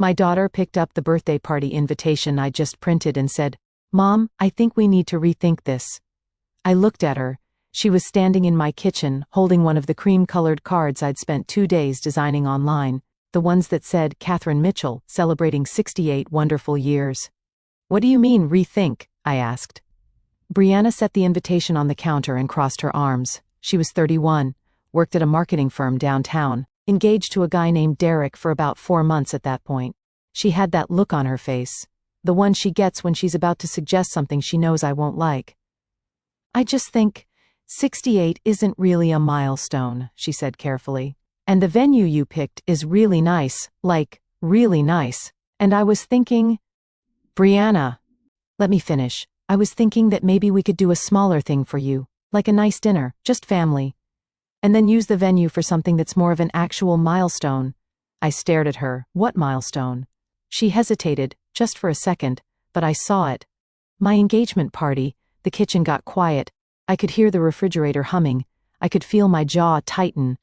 My daughter picked up the birthday party invitation I just printed and said, "Mom, I think we need to rethink this." I looked at her. She was standing in my kitchen, holding one of the cream-colored cards I'd spent 2 days designing online, the ones that said Catherine Mitchell, celebrating 68 wonderful years. "What do you mean, rethink?" I asked. Brianna set the invitation on the counter and crossed her arms. She was 31, worked at a marketing firm downtown, engaged to a guy named Derek for about 4 months at that point. She had that look on her face, the one she gets when she's about to suggest something she knows I won't like. "I just think 68 isn't really a milestone," she said carefully. "And the venue you picked is really nice, like, really nice. And I was thinking—" "Brianna, let me finish. I was thinking that maybe we could do a smaller thing for you, like a nice dinner, just family. And then use the venue for something that's more of an actual milestone." I stared at her. What milestone? She hesitated, just for a second, but I saw it. "My engagement party." The kitchen got quiet. I could hear the refrigerator humming. I could feel my jaw tighten.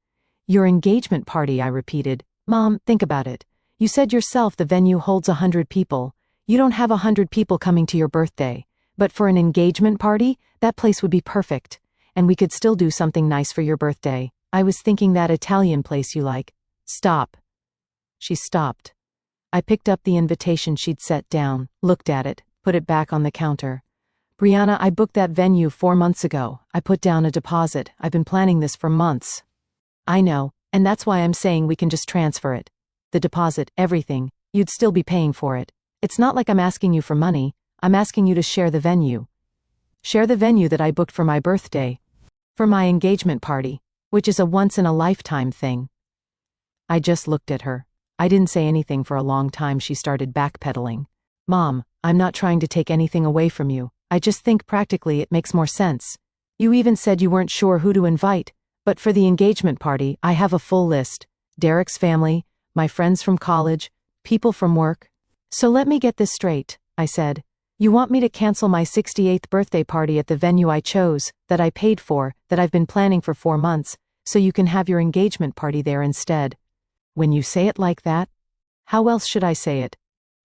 "Your engagement party," I repeated. "Mom, think about it. You said yourself the venue holds 100 people. You don't have 100 people coming to your birthday. But for an engagement party, that place would be perfect. And we could still do something nice for your birthday. I was thinking that Italian place you like." "Stop." She stopped. I picked up the invitation she'd set down, looked at it, put it back on the counter. "Brianna, I booked that venue 4 months ago. I put down a deposit. I've been planning this for months." "I know, and that's why I'm saying we can just transfer it. The deposit, everything, you'd still be paying for it. It's not like I'm asking you for money. I'm asking you to share the venue. Share the venue that I booked for my birthday. For my engagement party, which is a once-in-a-lifetime thing." I just looked at her. I didn't say anything for a long time. She started backpedaling. "Mom, I'm not trying to take anything away from you. I just think practically it makes more sense. You even said you weren't sure who to invite, but for the engagement party, I have a full list. Derek's family, my friends from college, people from work. So let me get this straight," I said. "You want me to cancel my 68th birthday party at the venue I chose, that I paid for, that I've been planning for 4 months, so you can have your engagement party there instead?" When you say it like that, how else should I say it?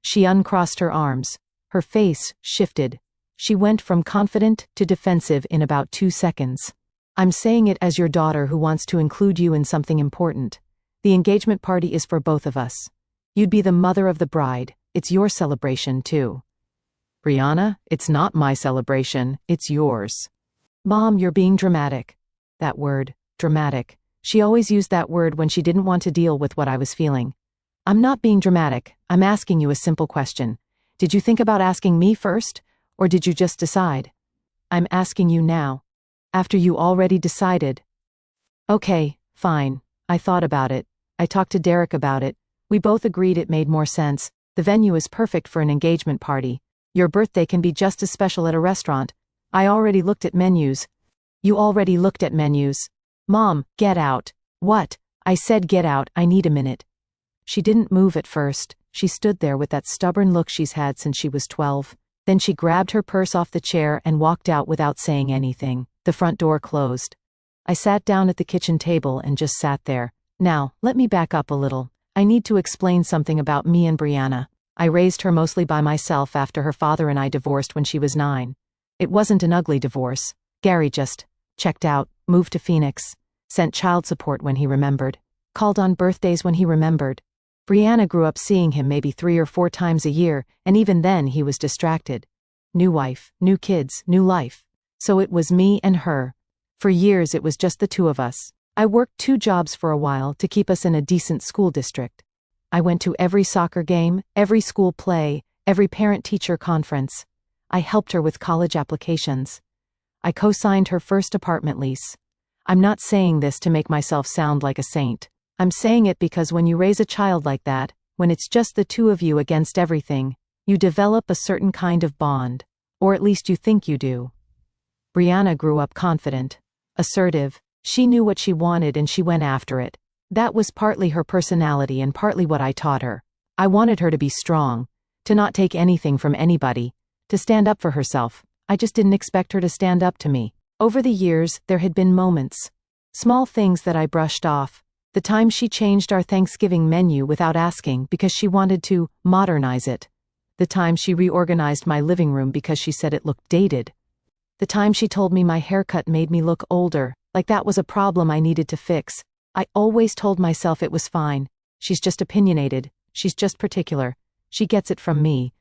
She uncrossed her arms. Her face shifted. She went from confident to defensive in about 2 seconds. "I'm saying it as your daughter who wants to include you in something important. The engagement party is for both of us. You'd be the mother of the bride. It's your celebration, too." "Brianna, it's not my celebration, it's yours." "Mom, you're being dramatic." That word, dramatic. She always used that word when she didn't want to deal with what I was feeling. "I'm not being dramatic. I'm asking you a simple question. Did you think about asking me first, or did you just decide?" "I'm asking you now. After you already decided." "Okay, fine. I thought about it. I talked to Derek about it. We both agreed it made more sense. The venue is perfect for an engagement party. Your birthday can be just as special at a restaurant. I already looked at menus." "You already looked at menus." "Mom, get out." "What?" I said get out. I need a minute." She didn't move at first. She stood there with that stubborn look she's had since she was 12. Then she grabbed her purse off the chair and walked out without saying anything. The front door closed. I sat down at the kitchen table and just sat there. Now, let me back up a little. I need to explain something about me and Brianna. I raised her mostly by myself after her father and I divorced when she was 9. It wasn't an ugly divorce. Gary just checked out, moved to Phoenix, sent child support when he remembered, called on birthdays when he remembered. Brianna grew up seeing him maybe 3 or 4 times a year, and even then he was distracted. New wife, new kids, new life. So it was me and her. For years it was just the two of us. I worked 2 jobs for a while to keep us in a decent school district. I went to every soccer game, every school play, every parent-teacher conference. I helped her with college applications. I co-signed her first apartment lease. I'm not saying this to make myself sound like a saint. I'm saying it because when you raise a child like that, when it's just the two of you against everything, you develop a certain kind of bond. Or at least you think you do. Brianna grew up confident, assertive. She knew what she wanted and she went after it. That was partly her personality and partly what I taught her. I wanted her to be strong, to not take anything from anybody, to stand up for herself. I just didn't expect her to stand up to me. Over the years, there had been moments. Small things that I brushed off. The time she changed our Thanksgiving menu without asking because she wanted to modernize it. The time she reorganized my living room because she said it looked dated. The time she told me my haircut made me look older, like that was a problem I needed to fix. I always told myself it was fine. She's just opinionated. She's just particular. She gets it from me.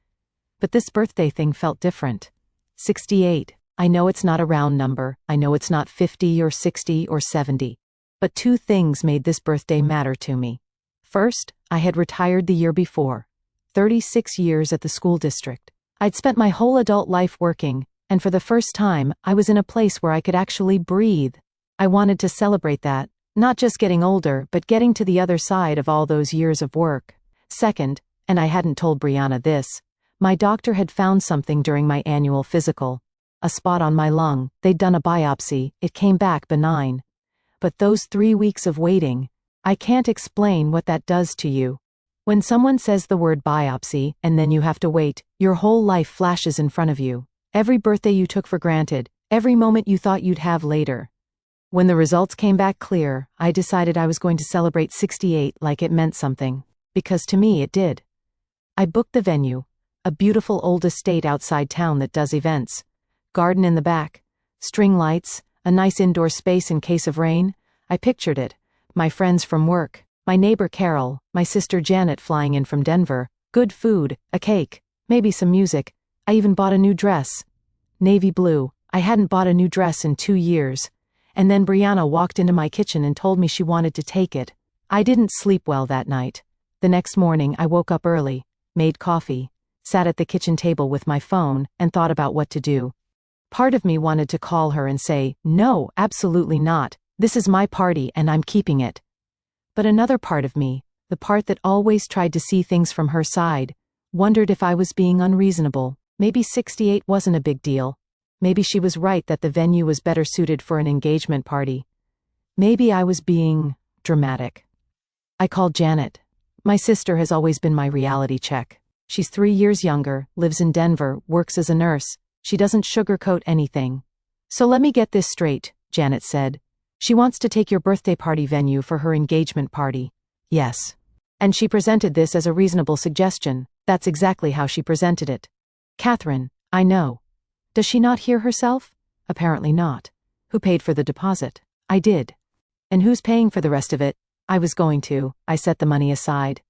But this birthday thing felt different. 68. I know it's not a round number. I know it's not 50 or 60 or 70. But two things made this birthday matter to me. First, I had retired the year before. 36 years at the school district. I'd spent my whole adult life working, and for the first time, I was in a place where I could actually breathe. I wanted to celebrate that, not just getting older, but getting to the other side of all those years of work. Second, and I hadn't told Brianna this, my doctor had found something during my annual physical. A spot on my lung. They'd done a biopsy. It came back benign. But those 3 weeks of waiting, I can't explain what that does to you. When someone says the word biopsy, and then you have to wait, your whole life flashes in front of you. Every birthday you took for granted, every moment you thought you'd have later. When the results came back clear, I decided I was going to celebrate 68 like it meant something. Because to me it did. I booked the venue, a beautiful old estate outside town that does events. Garden in the back, string lights, a nice indoor space in case of rain. I pictured it. My friends from work, my neighbor Carol, my sister Janet flying in from Denver, good food, a cake, maybe some music. I even bought a new dress. Navy blue. I hadn't bought a new dress in 2 years. And then Brianna walked into my kitchen and told me she wanted to take it. I didn't sleep well that night. The next morning I woke up early, made coffee, sat at the kitchen table with my phone, and thought about what to do. Part of me wanted to call her and say, no, absolutely not. This is my party and I'm keeping it. But another part of me, the part that always tried to see things from her side, wondered if I was being unreasonable. Maybe 68 wasn't a big deal. Maybe she was right that the venue was better suited for an engagement party. Maybe I was being dramatic. I called Janet. My sister has always been my reality check. She's 3 years younger, lives in Denver, works as a nurse. She doesn't sugarcoat anything. So let me get this straight, Janet said. She wants to take your birthday party venue for her engagement party. Yes. And she presented this as a reasonable suggestion. That's exactly how she presented it. Catherine, I know. Does she not hear herself? Apparently not. Who paid for the deposit? I did. And who's paying for the rest of it? I was going to. I set the money aside.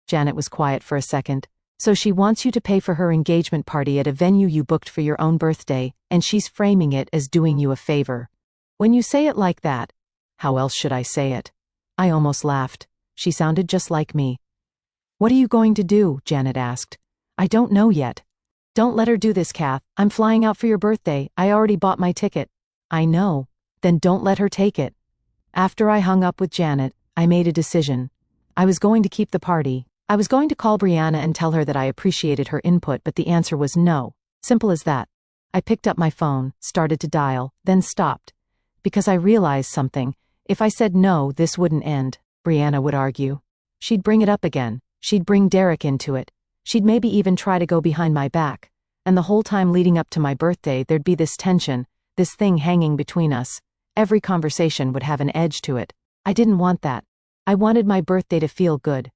Janet was quiet for a second. So she wants you to pay for her engagement party at a venue you booked for your own birthday, and she's framing it as doing you a favor. When you say it like that, how else should I say it? I almost laughed. She sounded just like me. What are you going to do? Janet asked. I don't know yet. Don't let her do this, Kath. I'm flying out for your birthday. I already bought my ticket. I know. Then don't let her take it. After I hung up with Janet, I made a decision. I was going to keep the party. I was going to call Brianna and tell her that I appreciated her input, but the answer was no. Simple as that. I picked up my phone, started to dial, then stopped. Because I realized something. If I said no, this wouldn't end, Brianna would argue. She'd bring it up again. She'd bring Derek into it. She'd maybe even try to go behind my back. And the whole time leading up to my birthday, there'd be this tension, this thing hanging between us. Every conversation would have an edge to it. I didn't want that. I wanted my birthday to feel good.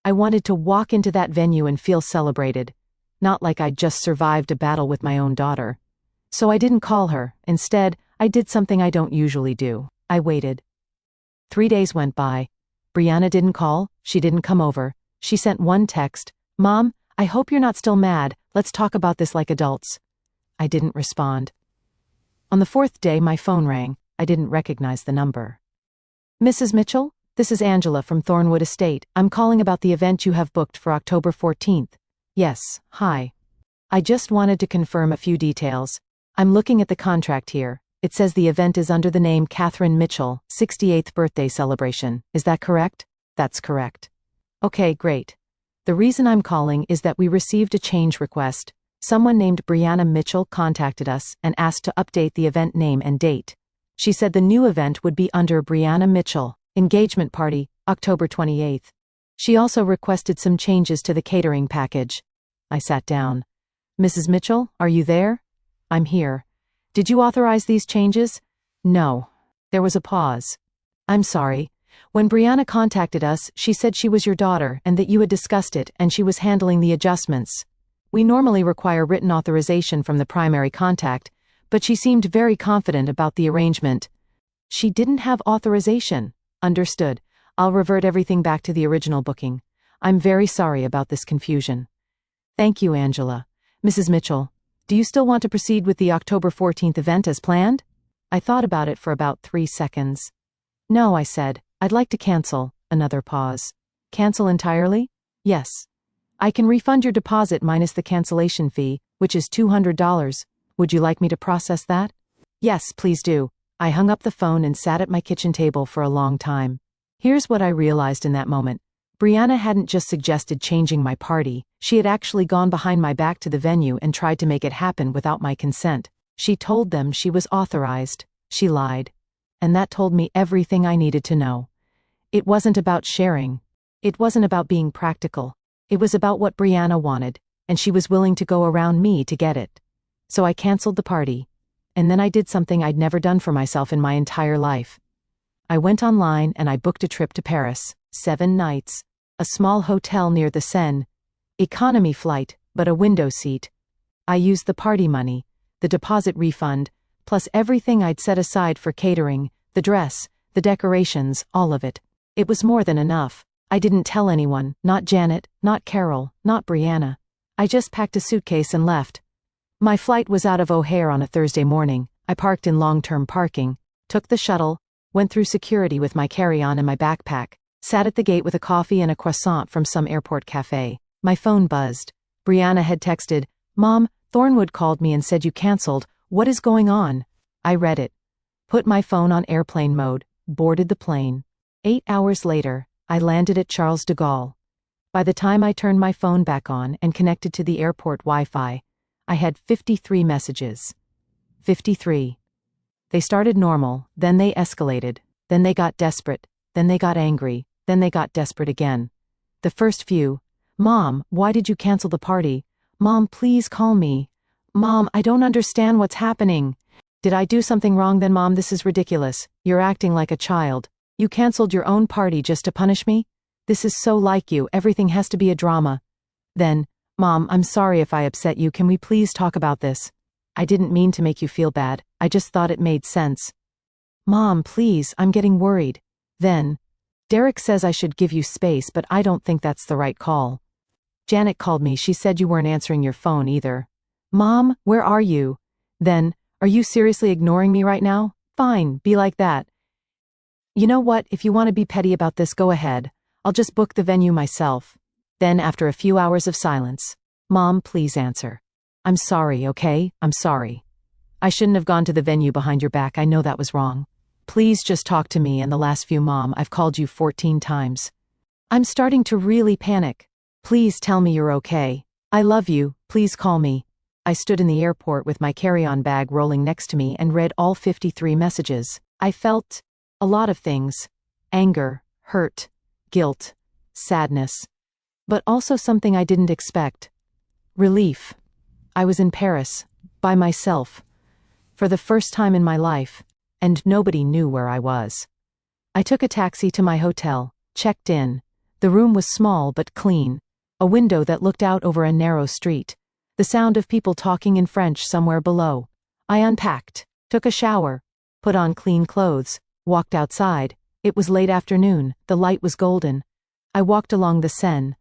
I wanted to walk into that venue and feel celebrated. Not like I'd just survived a battle with my own daughter. So I didn't call her. Instead, I did something I don't usually do. I waited. 3 days went by. Brianna didn't call. She didn't come over. She sent one text. Mom, I hope you're not still mad. Let's talk about this like adults. I didn't respond. On the 4th day, my phone rang. I didn't recognize the number. Mrs. Mitchell, this is Angela from Thornwood Estate. I'm calling about the event you have booked for October 14th. Yes, hi. I just wanted to confirm a few details. I'm looking at the contract here. It says the event is under the name Catherine Mitchell, 68th birthday celebration. Is that correct? That's correct. Okay, great. The reason I'm calling is that we received a change request. Someone named Brianna Mitchell contacted us and asked to update the event name and date. She said the new event would be under Brianna Mitchell, engagement party, October 28th. She also requested some changes to the catering package. I sat down. Mrs. Mitchell, are you there? I'm here. Did you authorize these changes? No. There was a pause. I'm sorry. When Brianna contacted us, she said she was your daughter and that you had discussed it and she was handling the adjustments. We normally require written authorization from the primary contact, but she seemed very confident about the arrangement. She didn't have authorization. Understood. I'll revert everything back to the original booking. I'm very sorry about this confusion. Thank you, Angela. Mrs. Mitchell, do you still want to proceed with the October 14th event as planned? I thought about it for about 3 seconds. No, I said. I'd like to cancel. Another pause. Cancel entirely? Yes. I can refund your deposit minus the cancellation fee, which is $200. Would you like me to process that? Yes, please do. I hung up the phone and sat at my kitchen table for a long time. Here's what I realized in that moment. Brianna hadn't just suggested changing my party, she had actually gone behind my back to the venue and tried to make it happen without my consent. She told them she was authorized. She lied. And that told me everything I needed to know. It wasn't about sharing. It wasn't about being practical. It was about what Brianna wanted, and she was willing to go around me to get it. So I canceled the party. And then I did something I'd never done for myself in my entire life. I went online and I booked a trip to Paris, 7 nights, a small hotel near the Seine, economy flight, but a window seat. I used the party money, the deposit refund, plus everything I'd set aside for catering, the dress, the decorations, all of it. It was more than enough. I didn't tell anyone, not Janet, not Carol, not Brianna. I just packed a suitcase and left. My flight was out of O'Hare on a Thursday morning. I parked in long-term parking, took the shuttle, went through security with my carry-on and my backpack, sat at the gate with a coffee and a croissant from some airport cafe. My phone buzzed. Brianna had texted, "Mom, Thornwood called me and said you canceled. What is going on?" I read it. Put my phone on airplane mode, boarded the plane. 8 hours later, I landed at Charles de Gaulle. By the time I turned my phone back on and connected to the airport Wi-Fi, I had 53 messages. 53. They started normal, then they escalated, then they got desperate, then they got angry, then they got desperate again. The first few, "Mom, why did you cancel the party? Mom, please call me. Mom, I don't understand what's happening. Did I do something wrong then, Mom? This is ridiculous. You're acting like a child. You canceled your own party just to punish me? This is so like you, everything has to be a drama." Then, "Mom, I'm sorry if I upset you, can we please talk about this? I didn't mean to make you feel bad, I just thought it made sense. Mom, please, I'm getting worried." Then, "Derek says I should give you space, but I don't think that's the right call. Janet called me, she said you weren't answering your phone either. Mom, where are you?" Then, "Are you seriously ignoring me right now? Fine, be like that. You know what, if you want to be petty about this, go ahead. I'll just book the venue myself." Then, after a few hours of silence, "Mom, please answer. I'm sorry, okay? I'm sorry. I shouldn't have gone to the venue behind your back, I know that was wrong. Please just talk to me, and the last few, Mom, I've called you 14 times. I'm starting to really panic. Please tell me you're okay. I love you, please call me." I stood in the airport with my carry-on bag rolling next to me and read all 53 messages. I felt a lot of things. Anger, hurt, guilt, sadness. But also something I didn't expect. Relief. I was in Paris, by myself, for the first time in my life, and nobody knew where I was. I took a taxi to my hotel, checked in. The room was small but clean, a window that looked out over a narrow street, the sound of people talking in French somewhere below. I unpacked, took a shower, put on clean clothes, walked outside. It was late afternoon, the light was golden. I walked along the Seine.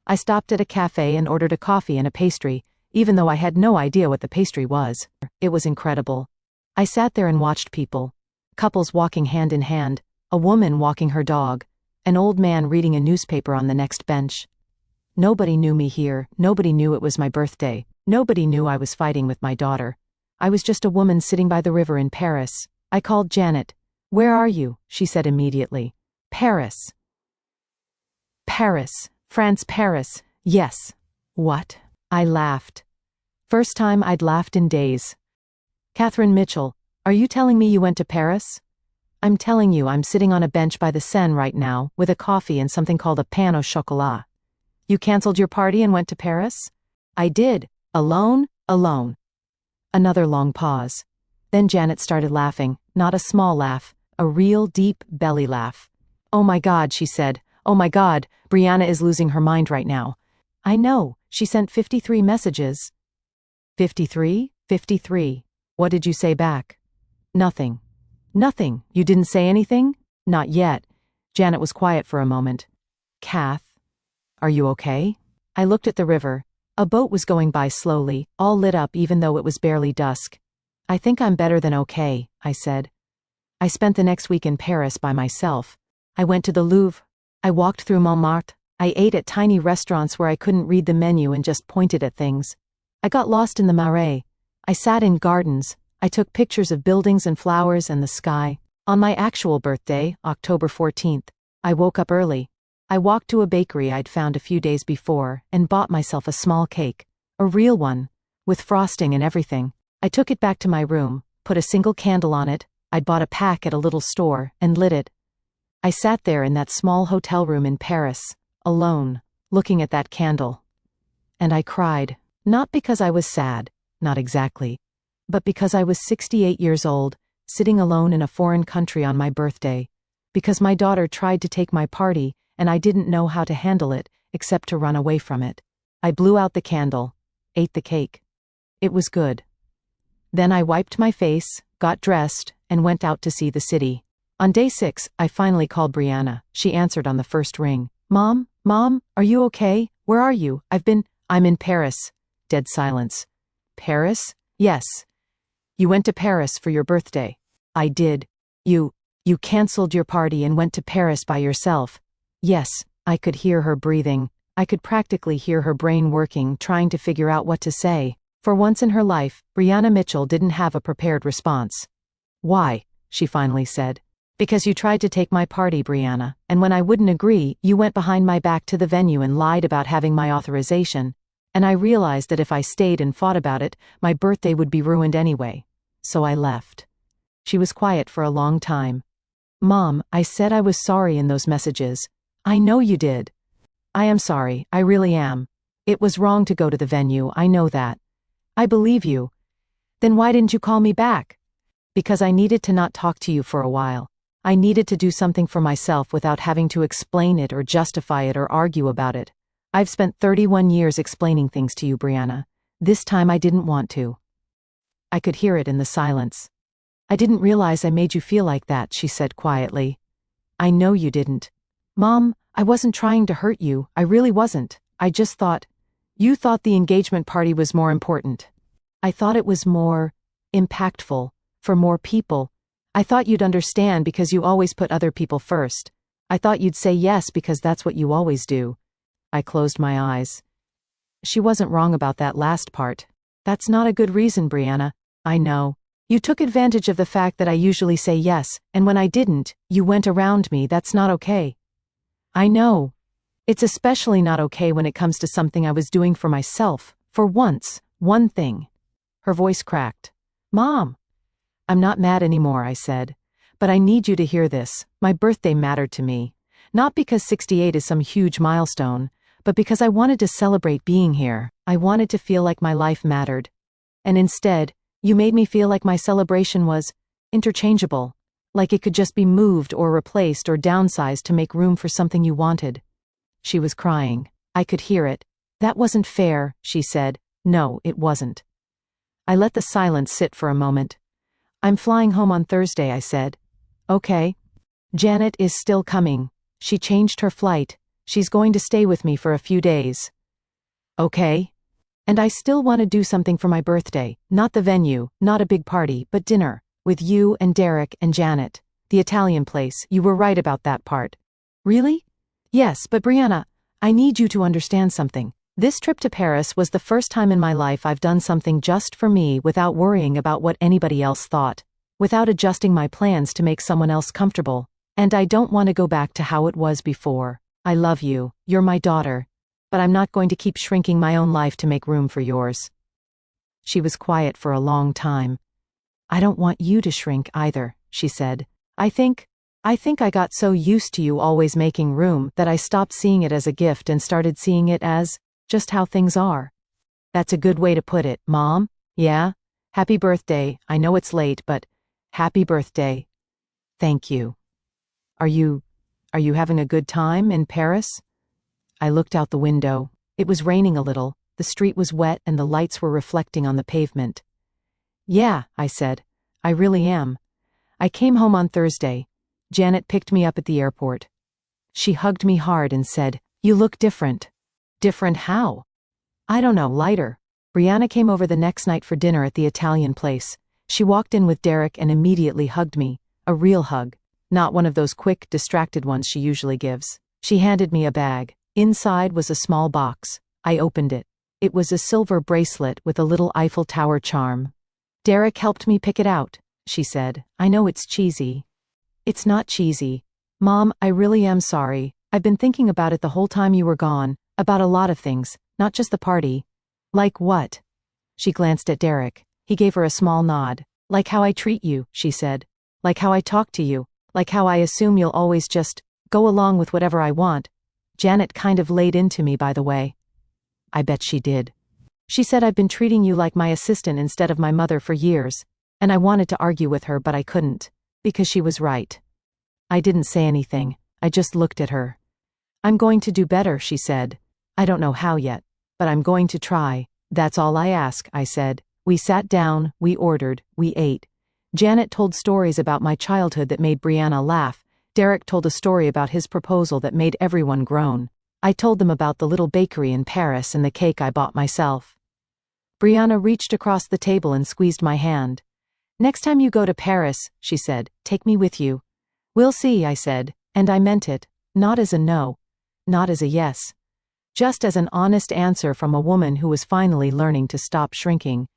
I stopped at a cafe and ordered a coffee and a pastry, even though I had no idea what the pastry was. It was incredible. I sat there and watched people. Couples walking hand in hand, a woman walking her dog, an old man reading a newspaper on the next bench. Nobody knew me here, nobody knew it was my birthday, nobody knew I was fighting with my daughter. I was just a woman sitting by the river in Paris. I called Janet. "Where are you?" she said immediately. "Paris." "Paris. France, Paris. Yes." "What?" I laughed. First time I'd laughed in days. "Catherine Mitchell, are you telling me you went to Paris?" "I'm telling you I'm sitting on a bench by the Seine right now, with a coffee and something called a pain au chocolat." "You canceled your party and went to Paris?" "I did. Alone? Alone." Another long pause. Then Janet started laughing, not a small laugh, a real deep belly laugh. "Oh my God," she said. "Oh my God, Brianna is losing her mind right now." "I know, she sent 53 messages." 53? 53. What did you say back? "Nothing." "Nothing? You didn't say anything?" "Not yet." Janet was quiet for a moment. "Kath, are you okay?" I looked at the river. A boat was going by slowly, all lit up even though it was barely dusk. "I think I'm better than okay," I said. I spent the next week in Paris by myself. I went to the Louvre. I walked through Montmartre. I ate at tiny restaurants where I couldn't read the menu and just pointed at things. I got lost in the Marais. I sat in gardens. I took pictures of buildings and flowers and the sky. On my actual birthday, October 14th, I woke up early. I walked to a bakery I'd found a few days before and bought myself a small cake. A real one. With frosting and everything. I took it back to my room, put a single candle on it. I'd bought a pack at a little store, and lit it. I sat there in that small hotel room in Paris, alone, looking at that candle. And I cried, not because I was sad, not exactly, but because I was 68 years old, sitting alone in a foreign country on my birthday, because my daughter tried to take my party, and I didn't know how to handle it, except to run away from it. I blew out the candle, ate the cake. It was good. Then I wiped my face, got dressed, and went out to see the city. On day 6, I finally called Brianna. She answered on the first ring. Mom, are you okay? Where are you? I'm in Paris." Dead silence. "Paris?" "Yes." "You went to Paris for your birthday." "I did." You canceled your party and went to Paris by yourself." "Yes." I could hear her breathing. I could practically hear her brain working, trying to figure out what to say. For once in her life, Brianna Mitchell didn't have a prepared response. "Why?" she finally said. "Because you tried to take my party, Brianna, and when I wouldn't agree, you went behind my back to the venue and lied about having my authorization. And I realized that if I stayed and fought about it, my birthday would be ruined anyway. So I left." She was quiet for a long time. "Mom, I said I was sorry in those messages." "I know you did." "I am sorry, I really am. It was wrong to go to the venue, I know that." "I believe you." "Then why didn't you call me back?" "Because I needed to not talk to you for a while. I needed to do something for myself without having to explain it or justify it or argue about it. I've spent 31 years explaining things to you, Brianna. This time I didn't want to." I could hear it in the silence. "I didn't realize I made you feel like that," she said quietly. "I know you didn't." "Mom, I wasn't trying to hurt you, I really wasn't. I just thought, you thought the engagement party was more important. I thought it was more impactful, for more people. I thought you'd understand because you always put other people first. I thought you'd say yes because that's what you always do." I closed my eyes. She wasn't wrong about that last part. "That's not a good reason, Brianna." "I know. You took advantage of the fact that I usually say yes, and when I didn't, you went around me. That's not okay." "I know. It's especially not okay when it comes to something I was doing for myself, for once, one thing." Her voice cracked. "Mom." "I'm not mad anymore," I said. "But I need you to hear this. My birthday mattered to me. Not because 68 is some huge milestone, but because I wanted to celebrate being here. I wanted to feel like my life mattered. And instead, you made me feel like my celebration was interchangeable, like it could just be moved or replaced or downsized to make room for something you wanted." She was crying. I could hear it. "That wasn't fair," she said. "No, it wasn't." I let the silence sit for a moment. "I'm flying home on Thursday," I said. "Okay." "Janet is still coming. She changed her flight. She's going to stay with me for a few days." "Okay." "And I still want to do something for my birthday. Not the venue, not a big party, but dinner. With you and Derek and Janet. The Italian place, you were right about that part." "Really?" "Yes, but Brianna, I need you to understand something. This trip to Paris was the first time in my life I've done something just for me without worrying about what anybody else thought, without adjusting my plans to make someone else comfortable. And I don't want to go back to how it was before. I love you, you're my daughter, but I'm not going to keep shrinking my own life to make room for yours." She was quiet for a long time. "I don't want you to shrink either," she said. I think I got so used to you always making room that I stopped seeing it as a gift and started seeing it as just how things are." "That's a good way to put it, Mom." "Yeah? Happy birthday. I know it's late, but happy birthday." "Thank you." Are you "Are you having a good time in Paris?" I looked out the window. It was raining a little, the street was wet and the lights were reflecting on the pavement. "Yeah," I said. "I really am. I came home on Thursday. Janet picked me up at the airport. She hugged me hard and said, 'You look different.'" "Different how?" "I don't know, lighter." Brianna came over the next night for dinner at the Italian place. She walked in with Derek and immediately hugged me. A real hug. Not one of those quick, distracted ones she usually gives. She handed me a bag. Inside was a small box. I opened it. It was a silver bracelet with a little Eiffel Tower charm. "Derek helped me pick it out," she said. "I know it's cheesy." "It's not cheesy. Mom, I really am sorry. I've been thinking about it the whole time you were gone, about a lot of things, not just the party." "Like what?" She glanced at Derek. He gave her a small nod. "Like how I treat you," she said. "Like how I talk to you. Like how I assume you'll always just go along with whatever I want. Janet kind of laid into me, by the way." "I bet she did. She said I've been treating you like my assistant instead of my mother for years, and I wanted to argue with her but I couldn't, because she was right." I didn't say anything. I just looked at her. "I'm going to do better," she said. "I don't know how yet, but I'm going to try. That's all I ask," I said. We sat down, we ordered, we ate. Janet told stories about my childhood that made Brianna laugh. Derek told a story about his proposal that made everyone groan. I told them about the little bakery in Paris and the cake I bought myself. Brianna reached across the table and squeezed my hand. "Next time you go to Paris," she said, "take me with you." "We'll see," I said, and I meant it, not as a no, not as a yes. Just as an honest answer from a woman who was finally learning to stop shrinking.